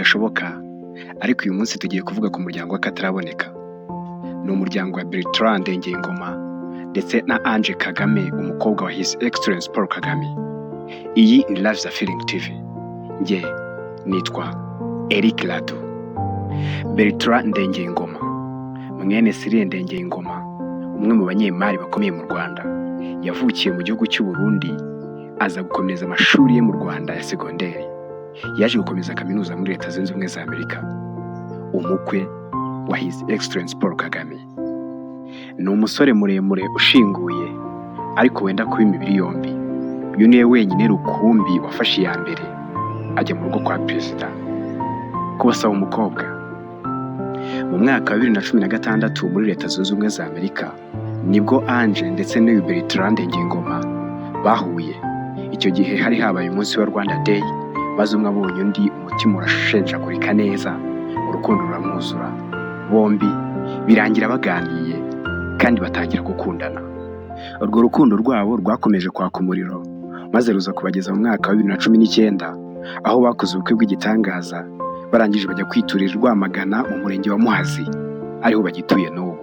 gashoboka, ariko uyu munsi tugiye kuvuga ku muryango w'akataraboneka. Ni umuryango wa Bertrand Ngengoma ndetse na Anje Kagame, umukobwa wa His Excellence Paul Kagame. Iyi ni Lives Are Feeling TV. Nge nitwa Eric Lado. Bertrand Ngengoma, mwene Cyril Ngengoma, umwe mu banyemari bakomeye mu Rwanda, yavukiye mu gihugu cy'u Burundi, aza gukomeza amashuri ye mu Rwanda ya segonderi. Yaje gukomeza kaminuza muri Leta Zunze Ubumwe za Amerika. Umukwe wa His Excellence Paul Kagame. Ni umusore muremure ushinguye, ariko wenda kuba imibiri yombi. Uyu niwe wenyine rukumbi wafashe iya mbere ajya mu rugo kwa perezida kubasaba umukobwa. Mu mwaka wa 2016 muri Leta Zunze Ubumwe za Amerika nibwo Anje ndetse n'uyu Bertrand Ngengoma bahuye. Icyo gihe hari habaye umunsi wa Rwanda Day, maze umwe abonye undi umutima urashenjagurika neza, urukundo ruramwuzura. Bombi birangira baganiye kandi batangira gukundana. Urwo rukundo rwabo rwakomeje kwaka umuriro, maze ruza kubageza mu mwaka wa 2019 aho bakoze ubukwe bw'igitangaza, barangije bajya kwiturira Rwamagana mu murenge wa Muhazi, ariho bagituye n'ubu.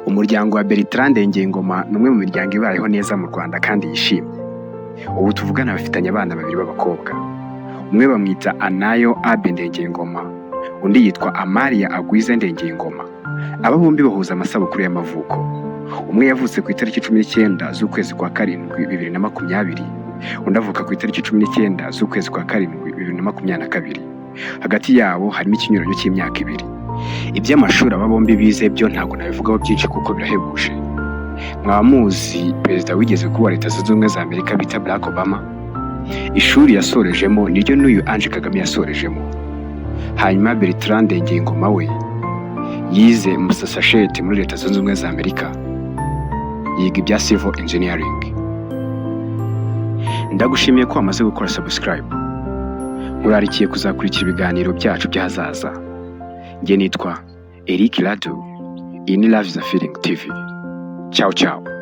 Umuryango wa Bertrand Ngengoma ni umwe mu miryango ibayeho neza mu Rwanda kandi yishimye. Ubu tuvugana bafitanye abana babiri b'abakobwa. Umwe bamwita Anayo Abe Ngengoma, undi yitwa Amaria Agwize Ngengoma. Aba bombi bahuza amasabukuru y'amavuko. Umwe yavutse ku itariki 19 z'ukwezi kwa karindwi 2020, undi avuka ku itariki 19 z'ukwezi kwa karindwi 2022. Hagati yabo harimo ikinyuranyo cy'imyaka 2. Iby'amashuri aba bombi bize byo ntabwo nabivugaho byinshi kuko birahebuje. Mwamuzi perezida wigeze kuba Leta Zunze Ubumwe za Amerika bita Barack Obama. Ishuri yasorejemo niryo n'uyu Anje Kagame yasorejemo. Hanyuma Bertrand Ngengoma we yize Massachusetts muri Leta Zunze Ubumwe za Amerika, yiga ibya civil engineering. Ndagushimiye ko wamaze gukora subscribe. Murarikiye kuzakurikira ibiganiro byacu by'ahazaza. Nge nitwa Eric Lado. Iyi ni Lives Are Feeling TV. Ciao ciao.